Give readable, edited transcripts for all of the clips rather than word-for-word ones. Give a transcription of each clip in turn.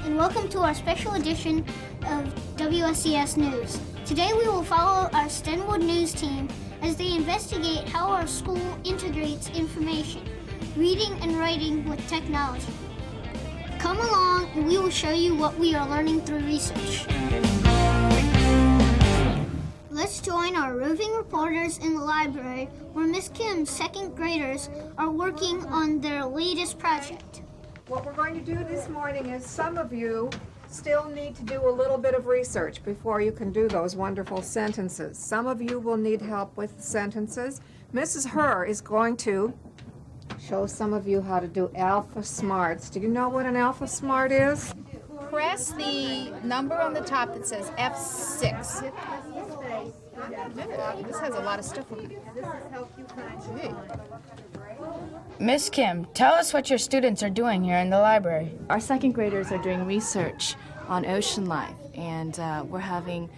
and welcome to our special edition of WSCS News. Today we will follow our Stenwood news team as they investigate how our school integrates information, reading and writing with technology. Come along and we will show you what we are learning through research. Let's join our roving reporters in the library where Miss Kim's second graders are working on their latest project. What we're going to do this morning is some of you still need to do a little bit of research before you can do those wonderful sentences. Some of you will need help with sentences. Mrs. Herr is going to show some of you how to do alpha smarts. Do you know what an alpha smart is? Press the number on the top that says F6. This has a lot of stuff on it. Miss Kim, tell us what your students are doing here in the library. Our second graders are doing research on ocean life, and we're having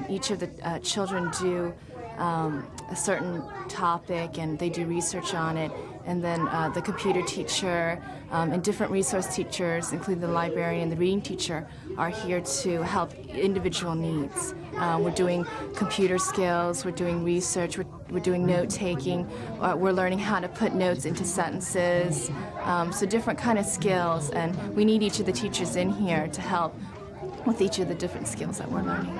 each of the children do a certain topic, and they do research on it. And then the computer teacher and different resource teachers, including the librarian and the reading teacher, are here to help individual needs. We're doing computer skills, we're doing research, we're doing note-taking, we're learning how to put notes into sentences, so different kind of skills, and we need each of the teachers in here to help with each of the different skills that we're learning.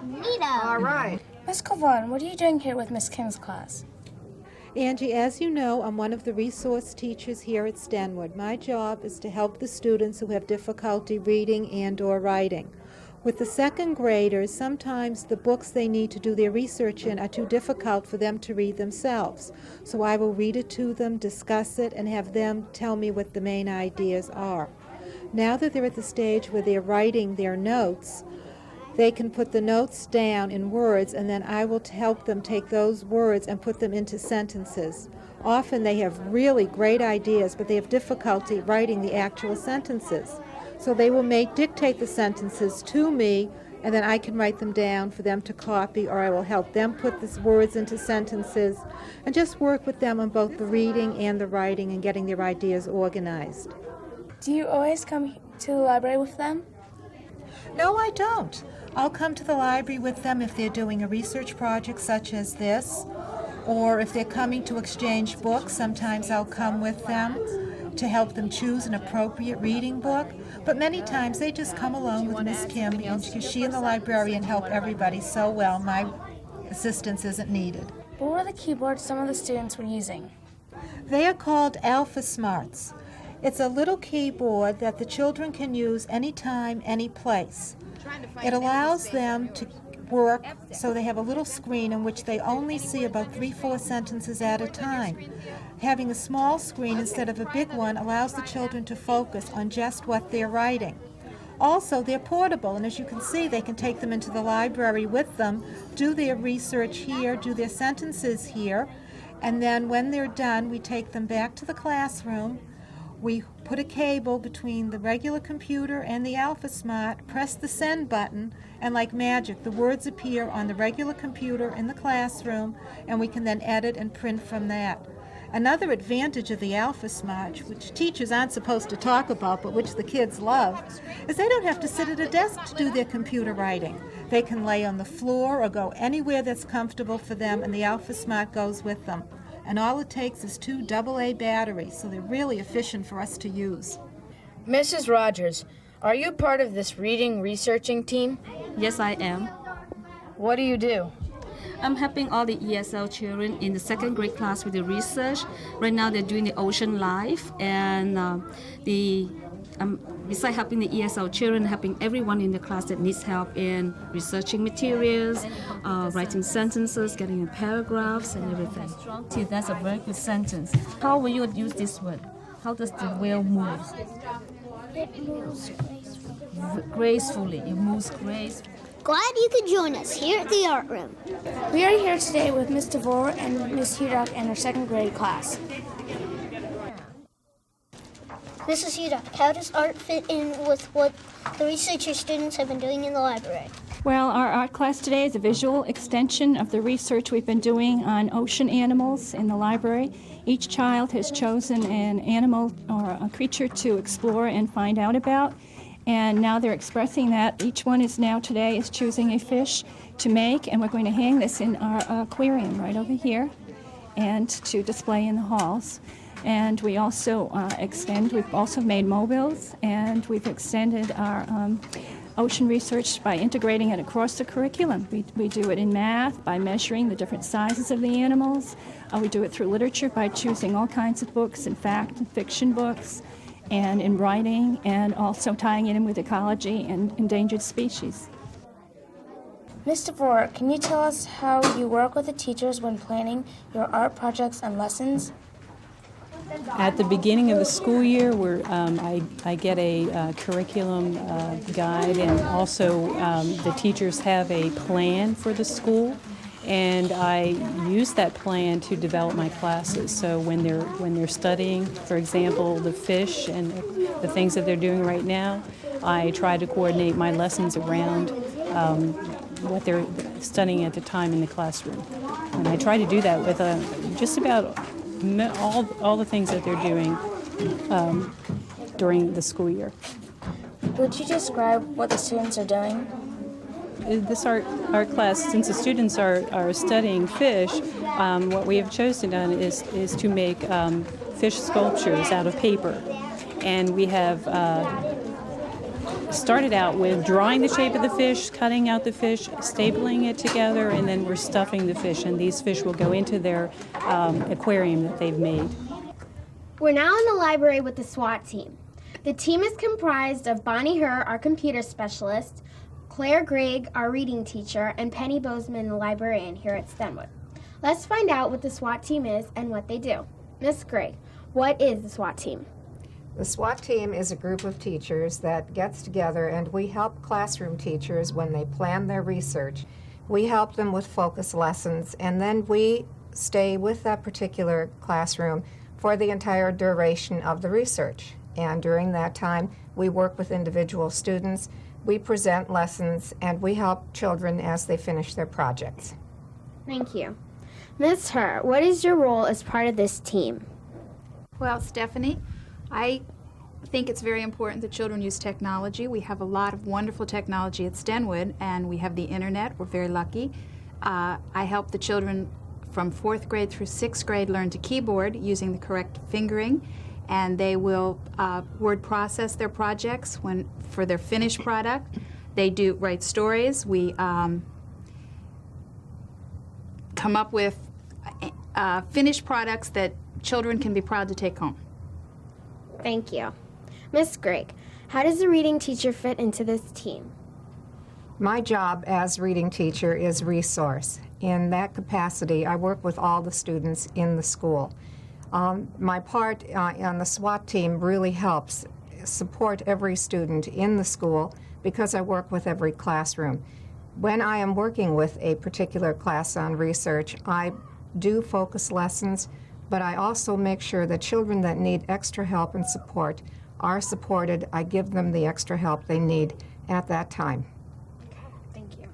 Neato! All right. Miss Kovan, what are you doing here with Miss Kim's class? Angie, as you know, I'm one of the resource teachers here at Stenwood. My job is to help the students who have difficulty reading and/or writing. With the second graders, sometimes the books they need to do their research in are too difficult for them to read themselves. So I will read it to them, discuss it, and have them tell me what the main ideas are. Now that they're at the stage where they're writing their notes, they can put the notes down in words, and then I will help them take those words and put them into sentences. Often they have really great ideas, but they have difficulty writing the actual sentences. So they will dictate the sentences to me, and then I can write them down for them to copy, or I will help them put these words into sentences, and just work with them on both the reading and the writing and getting their ideas organized. Do you always come to the library with them? No, I don't. I'll come to the library with them if they're doing a research project such as this, or if they're coming to exchange books. Sometimes I'll come with them to help them choose an appropriate reading book. But many times they just come along with Miss Kim, because she and the librarian help everybody so well, my assistance isn't needed. What were the keyboards some of the students were using? They are called Alpha Smarts. It's a little keyboard that the children can use anytime, any place. It allows them to work so they have a little screen in which they only see about 3-4 sentences at a time. Having a small screen instead of a big one allows the children to focus on just what they're writing. Also, they're portable, and as you can see, they can take them into the library with them, do their research here, do their sentences here, and then when they're done, we take them back to the classroom. We put a cable between the regular computer and the Alpha Smart, press the send button, and like magic, the words appear on the regular computer in the classroom, and we can then edit and print from that. Another advantage of the Alpha Smart, which teachers aren't supposed to talk about, but which the kids love, is they don't have to sit at a desk to do their computer writing. They can lay on the floor or go anywhere that's comfortable for them, and the Alpha Smart goes with them. And all it takes is 2 AA batteries, so they're really efficient for us to use. Mrs. Rogers, are you part of this reading researching team? Yes, I am. What do you do? I'm helping all the ESL children in the second grade class with the research. Right now they're doing the ocean life, and besides helping the ESL children, helping everyone in the class that needs help in researching materials, writing sentences, getting in paragraphs and everything. See, that's a very good sentence. How will you use this word? How does the whale move? It moves Gracefully. It moves gracefully. Glad you could join us here at the art room. We are here today with Miss DEVORE and Miss JUDY and her second grade class. This is Yudak. How does art fit in with what the researcher students have been doing in the library? Well, our art class today is a visual extension of the research we've been doing on ocean animals in the library. Each child has chosen an animal or a creature to explore and find out about. and now they're expressing that. Each one is now today is choosing a fish to make, and we're going to hang this in our aquarium right over here and to display in the halls. And we also we've also made mobiles, and we've extended our ocean research by integrating it across the curriculum. We do it in math by measuring the different sizes of the animals. We do it through literature by choosing all kinds of books, in fact and fiction books, and in writing, and also tying it in with ecology and endangered species. Ms. DEVORE, can you tell us how you work with the teachers when planning your art projects and lessons? At the beginning of the school year, I get a curriculum guide, and also the teachers have a plan for the school, and I use that plan to develop my classes. So when they're studying, for example, the fish and the things that they're doing right now, I try to coordinate my lessons around what they're studying at the time in the classroom. And I try to do that with just about all the things that they're doing during the school year. Would you describe what the students are doing? This art class, since the students are studying fish, what we have chosen done is to make fish sculptures out of paper. And we have started out with drawing the shape of the fish, cutting out the fish, stapling it together, and then we're stuffing the fish, and these fish will go into their aquarium that they've made. We're now in the library with the SWAT team. The team is comprised of Bonnie Herr, our computer specialist, Claire Gregg, our reading teacher, and Penny Bozeman, the librarian here at Stenwood. Let's find out what the SWAT team is and what they do. Miss Gregg, what is the SWAT team? The SWAT team is a group of teachers that gets together, and we help classroom teachers when they plan their research. We help them with focus lessons, and then we stay with that particular classroom for the entire duration of the research. And during that time, we work with individual students, we present lessons, and we help children as they finish their projects. Thank you. Miss Herr, what is your role as part of this team? Well, Stephanie, I think it's very important that children use technology. We have a lot of wonderful technology at Stenwood, and we have the internet. We're very lucky. I help the children from 4th grade through 6th grade learn to keyboard using the correct fingering, and they will word process their projects for their finished product. They do write stories. We come up with finished products that children can be proud to take home. Thank you. Miss Gregg, how does the reading teacher fit into this team? My job as reading teacher is resource. In that capacity, I work with all the students in the school. My part on the SWAT team really helps support every student in the school because I work with every classroom. When I am working with a particular class on research, I do focus lessons, but I also make sure that children that need extra help and support are supported. I give them the extra help they need at that time. Thank you.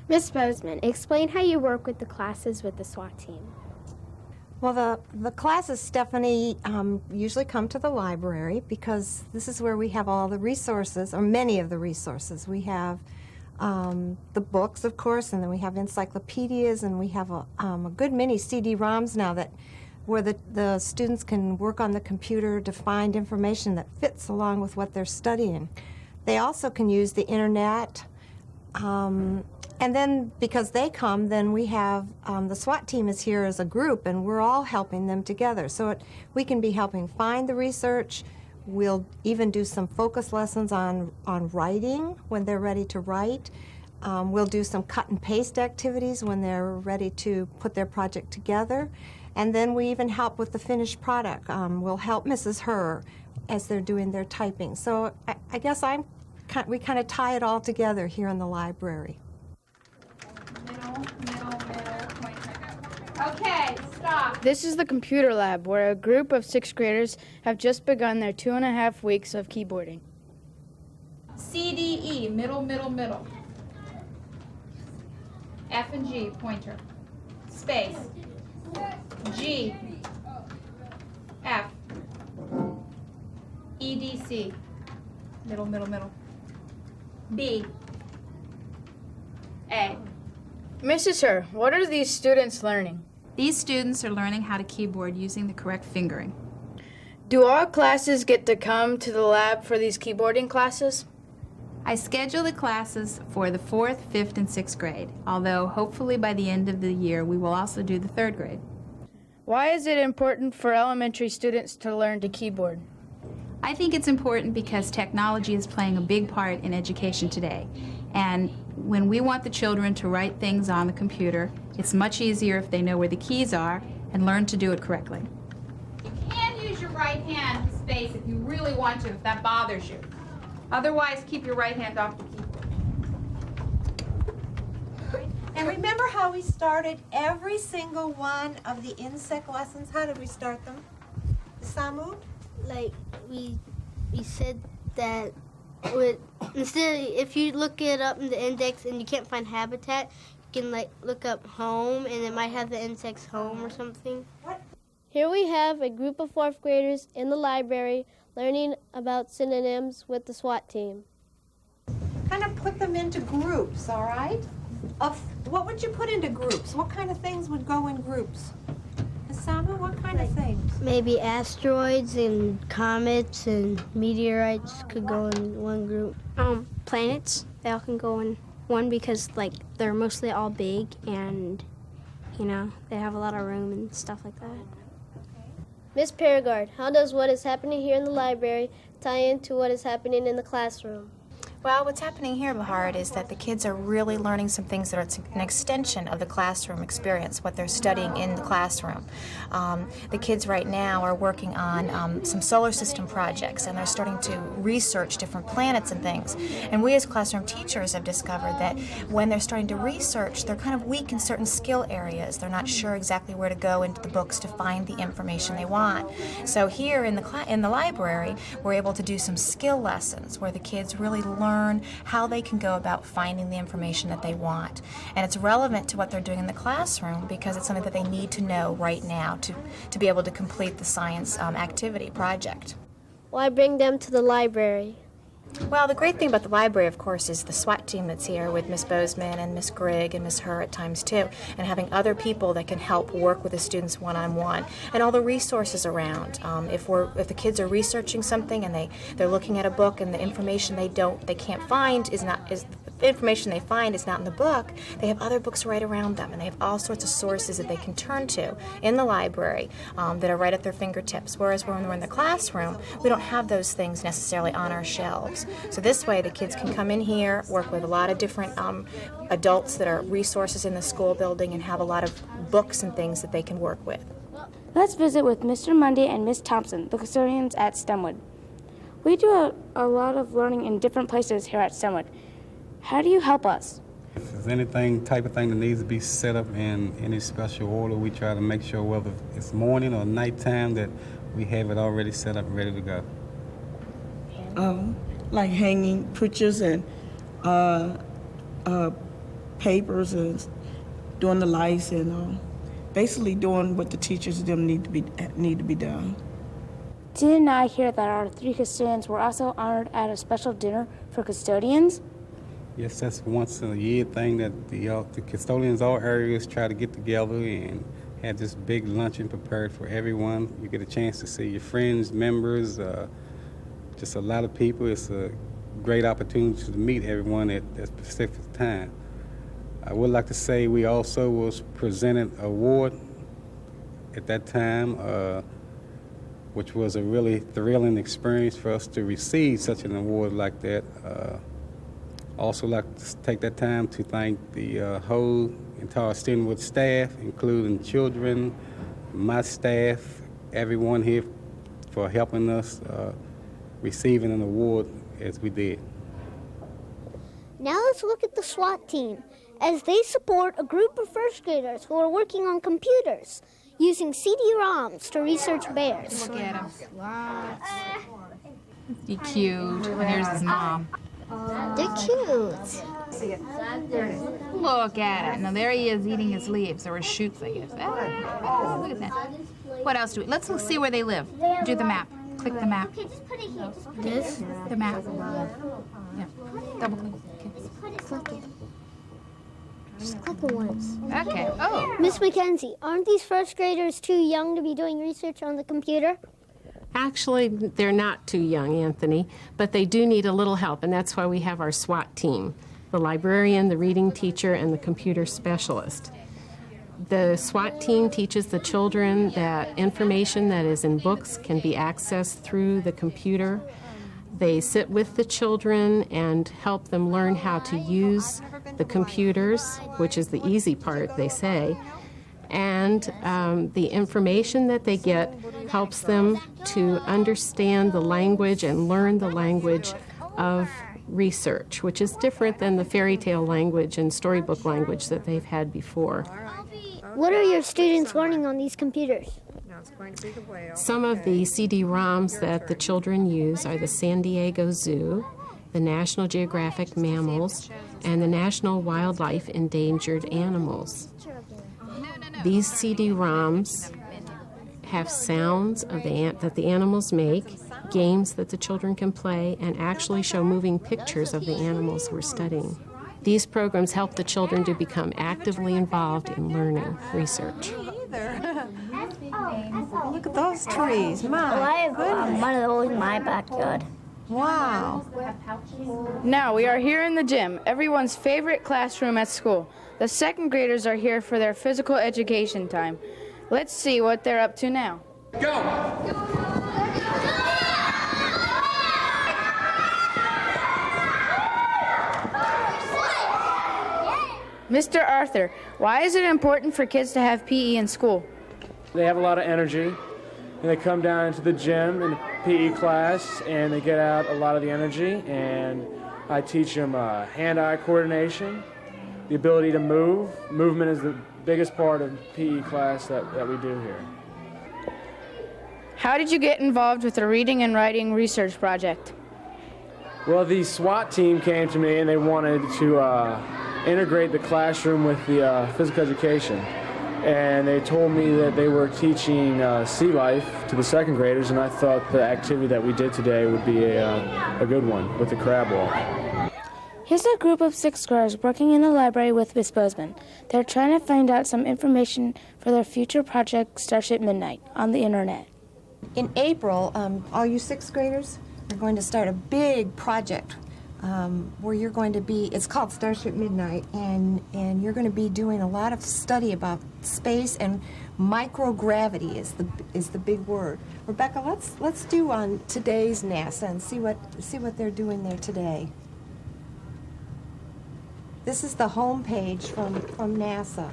Miss Bozeman, explain how you work with the classes with the SWAT team. Well, the classes, Stephanie, usually come to the library because this is where we have all the resources, or many of the resources. We have the books, of course, and then we have encyclopedias, and we have a good many CD-ROMs now where the students can work on the computer to find information that fits along with what they're studying. They also can use the internet, and then because they come, then we have the SWAT team is here as a group, and we're all helping them together. So we can be helping find the research. We'll even do some focus lessons on writing when they're ready to write. We'll do some cut and paste activities when they're ready to put their project together. And then we even help with the finished product. We'll help Mrs. Herr as they're doing their typing. So I guess we kind of tie it all together here in the library. Okay, stop. This is the computer lab, where a group of 6th graders have just begun their 2.5 weeks of keyboarding. CDE, middle, middle, middle. F and G, pointer. Space. G. F. EDC, middle, middle, middle. B. A. Mrs. Herr, what are these students learning? These students are learning how to keyboard using the correct fingering. Do all classes get to come to the lab for these keyboarding classes? I schedule the classes for the 4th, 5th, and 6th grade, although hopefully by the end of the year we will also do the 3rd grade. Why is it important for elementary students to learn to keyboard? I think it's important because technology is playing a big part in education today. And when we want the children to write things on the computer, it's much easier if they know where the keys are and learn to do it correctly. You can use your right hand to space if you really want to, if that bothers you. Otherwise, keep your right hand off the keyboard. And remember how we started every single one of the insect lessons? How did we start them? Samu? Like we said that if you look it up in the index and you can't find habitat, you can like look up home and it might have the insect's home or something. Here we have a group of 4th graders in the library learning about synonyms with the SWAT team. Kind of put them into groups, all right? What would you put into groups? What kind of things would go in groups? Samu, what kind of things? Maybe asteroids and comets and meteorites could go in one group. Planets, they all can go in one because like they're mostly all big and they have a lot of room and stuff like that. Miss PERIGARD, how does what is happening here in the library tie into what is happening in the classroom? Well, what's happening here, Bahar, is that the kids are really learning some things that are an extension of the classroom experience, what they're studying in the classroom. The kids right now are working on some solar system projects, and they're starting to research different planets and things. And we as classroom teachers have discovered that when they're starting to research, they're kind of weak in certain skill areas. They're not sure exactly where to go into the books to find the information they want. So here in the library, we're able to do some skill lessons where the kids really learn how they can go about finding the information that they want. And it's relevant to what they're doing in the classroom because it's something that they need to know right now to be able to complete the science activity project. Why bring them to the library? Well, the great thing about the library, of course, is the SWAT team that's here with Miss Bozeman and Miss Grigg and Miss Herr at times too, and having other people that can help work with the students one-on-one, and all the resources around. If the kids are researching something and they're looking at a book and the information they can't find the information they find is not in the book, they have other books right around them, and they have all sorts of sources that they can turn to in the library that are right at their fingertips. Whereas when we're in the classroom, we don't have those things necessarily on our shelves. So this way the kids can come in here, work with a lot of different adults that are resources in the school building and have a lot of books and things that they can work with. Let's visit with Mr. Mundy and Miss Thompson, the custodians at Stenwood. We do a lot of learning in different places here at Stenwood. How do you help us? If there's anything, type of thing that needs to be set up in any special order, we try to make sure whether it's morning or nighttime that we have it already set up and ready to go. Like hanging pictures and papers and doing the lights and basically doing what the teachers need to be done. Didn't I hear that our 3 custodians were also honored at a special dinner for custodians? Yes, that's once a year thing that the custodians all areas try to get together and have this big luncheon prepared for everyone. You get a chance to see your friends, members, just a lot of people. It's a great opportunity to meet everyone at that specific time. I would like to say we also was presented an award at that time, which was a really thrilling experience for us to receive such an award like that. Also like to take that time to thank the whole entire Stenwood staff, including children, my staff, everyone here for helping us receiving an award as we did. Now let's look at the SWAT team as they support a group of 1st graders who are working on computers using CD-ROMs to research bears. Look at him. He's cute. Here's his mom. They're cute. Look at it. Now there he is eating his leaves, or his shoots, I guess. Oh, look at that. What else do we? Let's see where they live. Do the map. Click the map. Okay, just put it here. Just put This? it here. The map. Yeah. Double click. Click it. Just click it once. Okay. Oh. Miss Mackenzie, aren't these first graders too young to be doing research on the computer? Actually, they're not too young, Anthony, but they do need a little help, and that's why we have our SWAT team, the librarian, the reading teacher, and the computer specialist. The SWAT team teaches the children that information that is in books can be accessed through the computer. They sit with the children and help them learn how to use the computers, which is the easy part, they say. And the information that they get helps them to understand the language and learn the language of research, which is different than the fairy tale language and storybook language that they've had before. What are your students learning on these computers? Some of the CD-ROMs that the children use are the San Diego Zoo, the National Geographic Mammals, and the National Wildlife Endangered Animals. These CD-ROMs have sounds that the animals make, games that the children can play, and actually show moving pictures of the animals we're studying. These programs help the children to become actively involved in learning research. Look at those trees. My I have one of those in my backyard. Wow. Now we are here in the gym, everyone's favorite classroom at school. The second graders are here for their physical education time. Let's see what they're up to now. Go! Mr. Arthur, why is it important for kids to have PE in school? They have a lot of energy, and they come down into the gym in the PE class, and they get out a lot of the energy, and I teach them hand-eye coordination, the ability to move. Movement is the biggest part of PE class that we do here. How did you get involved with the reading and writing research project? Well, the SWAT team came to me, and they wanted to integrate the classroom with the physical education. And they told me that they were teaching sea life to the second graders, and I thought the activity that we did today would be a good one with the crab wall. Here's a group of sixth graders working in the library with Miss Bozeman. They're trying to find out some information for their future project, Starship Midnight, on the internet. In April, all you sixth graders are going to start a big project where you're going to be, it's called Starship Midnight, and you're going to be doing a lot of study about space, and microgravity is the big word. Rebecca, let's do on today's NASA and see what they're doing there today. This is the home page from NASA.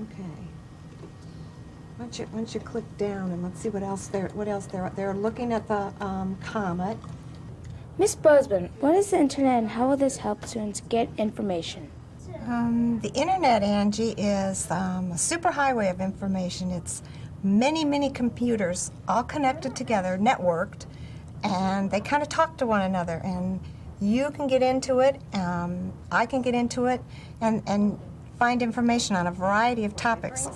Okay. Why don't you click down and let's see what else they're looking at the comet. Miss Bozeman, what is the internet and how will this help students get information? The internet, Angie, is a superhighway of information. It's many, many computers all connected together, networked, and they kind of talk to one another. And you can get into it, I can get into it, and find information on a variety of topics.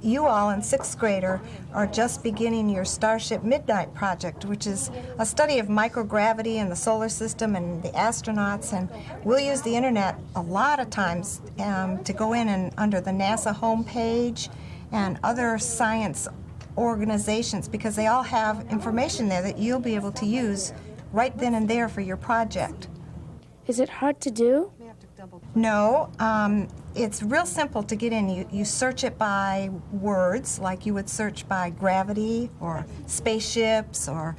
You all in sixth grade are just beginning your Starship Midnight project, which is a study of microgravity and the solar system and the astronauts, and we'll use the internet a lot of times to go in and under the NASA homepage and other science organizations, because they all have information there that you'll be able to use right then and there for your project. Is it hard to do? No, it's real simple to get in. You search it by words, like you would search by gravity or spaceships or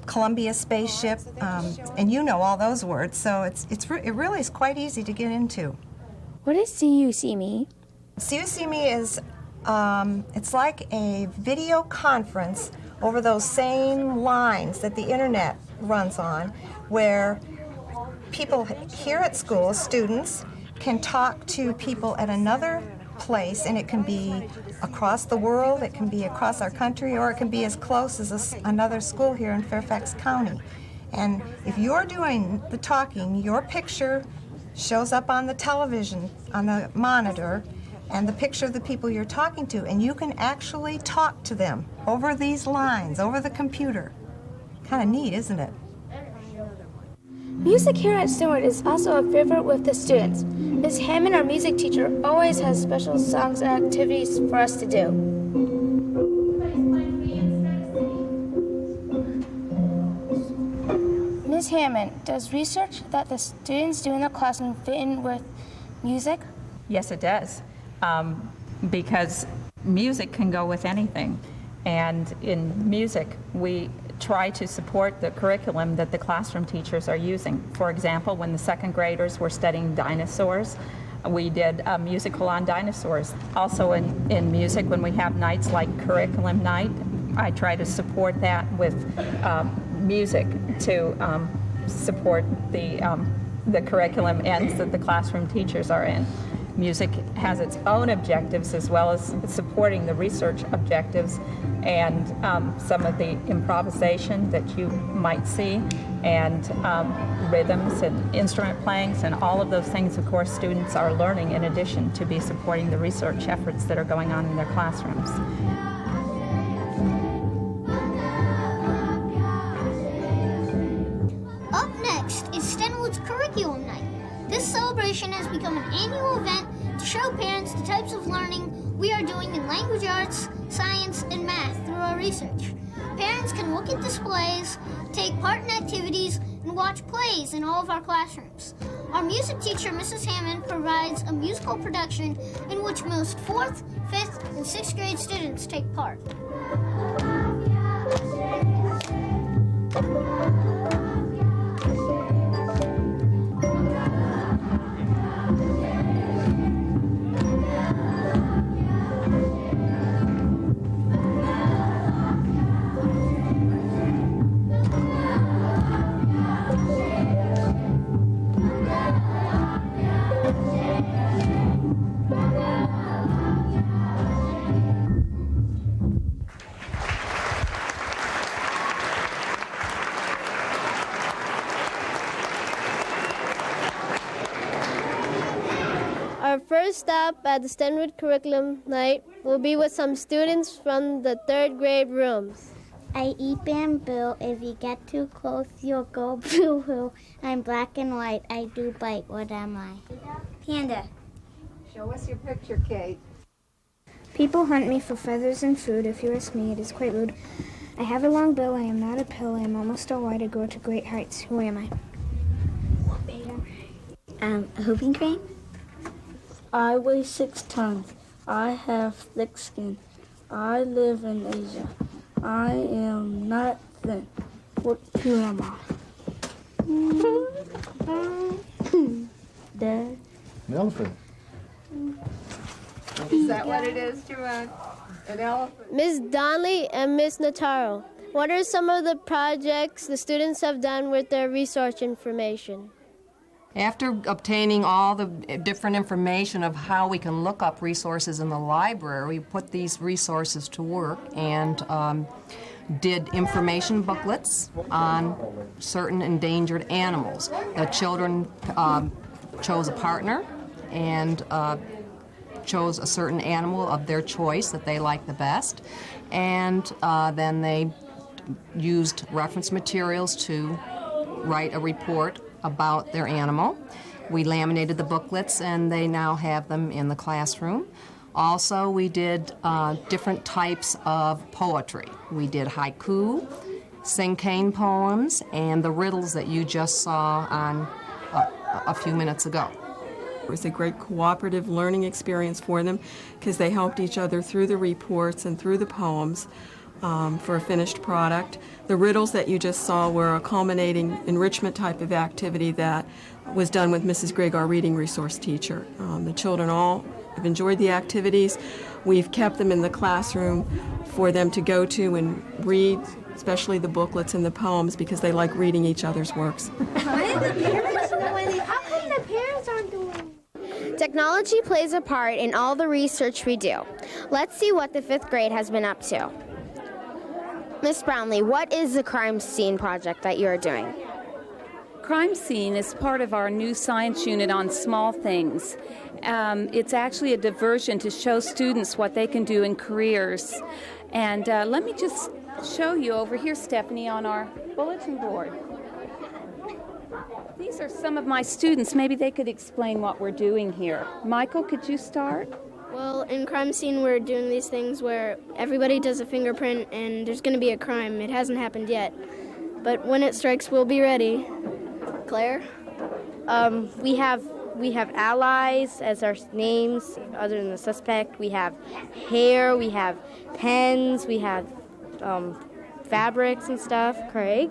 Columbia spaceship, and you know all those words, so it really is quite easy to get into. What is See You, See Me? See You, See Me is, it's like a video conference over those same lines that the internet runs on, where people here at school, students, can talk to people at another place, and it can be across the world, it can be across our country, or it can be as close as another school here in Fairfax County. And if you're doing the talking, your picture shows up on the television, on the monitor, and the picture of the people you're talking to, and you can actually talk to them over these lines, over the computer. Kind of neat, isn't it? Music here at Stenwood is also a favorite with the students. Ms. Hammond, our music teacher, always has special songs and activities for us to do. Ms. Hammond, does research that the students do in the classroom fit in with music? Yes, it does, because music can go with anything. And in music, we try to support the curriculum that the classroom teachers are using. For example, when the second graders were studying dinosaurs, we did a musical on dinosaurs. Also in music, when we have nights like curriculum night, I try to support that with music to support the curriculum ends that the classroom teachers are in. Music has its own objectives as well as supporting the research objectives, and some of the improvisation that you might see, and rhythms and instrument playings and all of those things, of course, students are learning in addition to be supporting the research efforts that are going on in their classrooms. Up next is Stenwood's Curriculum Night. This celebration has become an annual event to show parents the types of learning we are doing in language arts, science, and math through our research. Parents can look at displays, take part in activities, and watch plays in all of our classrooms. Our music teacher, Mrs. Hammond, provides a musical production in which most 4th, 5th, and 6th grade students take part. Our first stop at the Stenwood Curriculum Night will be with some students from the 3rd grade rooms. I eat bamboo. If you get too close, you'll go boo-hoo. I'm black and white. I do bite. What am I? Panda. Show us your picture, Kate. People hunt me for feathers and food. If you ask me, it is quite rude. I have a long bill. I am not a pill. I am almost all white. I grow to great heights. Who am I? A whooping crane? I weigh 6 tons. I have thick skin. I live in Asia. I am not thin. Who am I? Dad. An elephant. Is that what it is, Joanne? An elephant? Ms. Donnelly and Ms. Nataro, what are some of the projects the students have done with their research information? After obtaining all the different information of how we can look up resources in the library, we put these resources to work and did information booklets on certain endangered animals. The children chose a partner and chose a certain animal of their choice that they liked the best, and then they used reference materials to write a report about their animal. We laminated the booklets and they now have them in the classroom. Also, we did different types of poetry. We did haiku, cinquain poems, and the riddles that you just saw on a few minutes ago. It was a great cooperative learning experience for them because they helped each other through the reports and through the poems for a finished product. The riddles that you just saw were a culminating enrichment type of activity that was done with Mrs. Grigg, our reading resource teacher. The children all have enjoyed the activities. We've kept them in the classroom for them to go to and read, especially the booklets and the poems, because they like reading each other's works. Technology plays a part in all the research we do. Let's see what the 5th grade has been up to. Miss Brownlee, what is the crime scene project that you are doing? crime scene is part of our new science unit on small things. It's actually a diversion to show students what they can do in careers. And let me just show you over here, Stephanie, on our bulletin board. These are some of my students. Maybe they could explain what we're doing here. Michael, could you start? Well, in crime scene, we're doing these things where everybody does a fingerprint and there's going to be a crime. It hasn't happened yet. But when it strikes, we'll be ready. Claire? We have allies as our names other than the suspect. We have hair, we have pens, we have fabrics and stuff. Craig?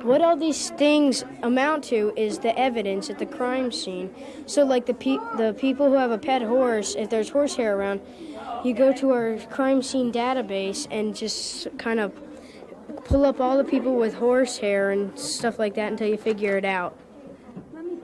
What all these things amount to is the evidence at the crime scene. So like the people who have a pet horse, if there's horsehair around, you go to our crime scene database and just kind of pull up all the people with horsehair and stuff like that until you figure it out.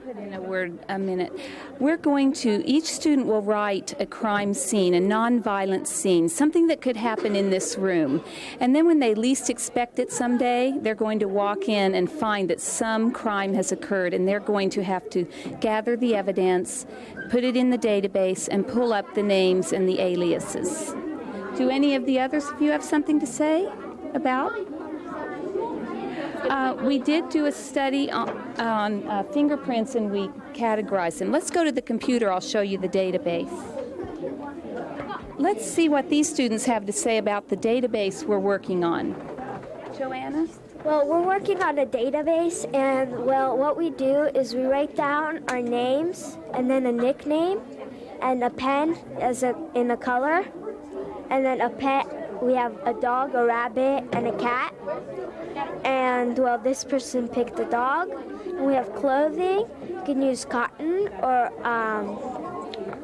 Put in a word a minute. We're going to, each student will write a crime scene, a nonviolent scene, something that could happen in this room. And then when they least expect it someday, they're going to walk in and find that some crime has occurred, and they're going to have to gather the evidence, put it in the database, and pull up the names and the aliases. Do any of the others of you have something to say about? We did do a study on fingerprints, and we categorized them. Let's go to the computer. I'll show you the database. Let's see what these students have to say about the database we're working on. Joanna? Well, we're working on a database, and, well, what we do is we write down our names and then a nickname and a pen in a color, and then a pet. We have a dog, a rabbit, and a cat. And, well, this person picked a dog. And we have clothing. You can use cotton or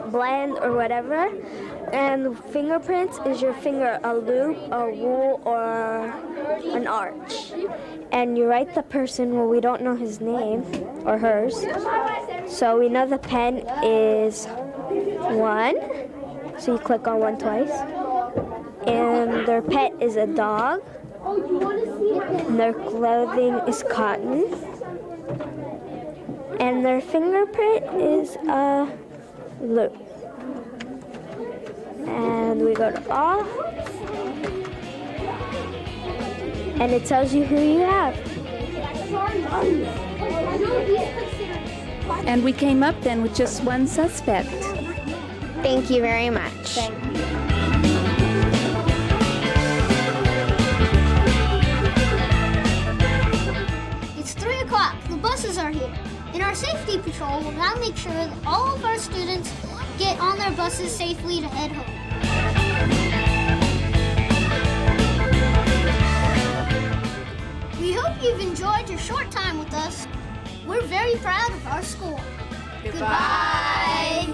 blend or whatever. And fingerprints is your finger, a loop, a wool, or an arch. And you write the person, well, we don't know his name or hers. So we know the pen is 1. So you click on 1 twice. And their pet is a dog. And their clothing is cotton. And their fingerprint is a loop. And we go to off. And it tells you who you have. And we came up then with just one suspect. Thank you very much. Thank you. It's 3 o'clock. The buses are here. And our safety patrol will now make sure that all of our students get on their buses safely to head home. We hope you've enjoyed your short time with us. We're very proud of our school. Goodbye.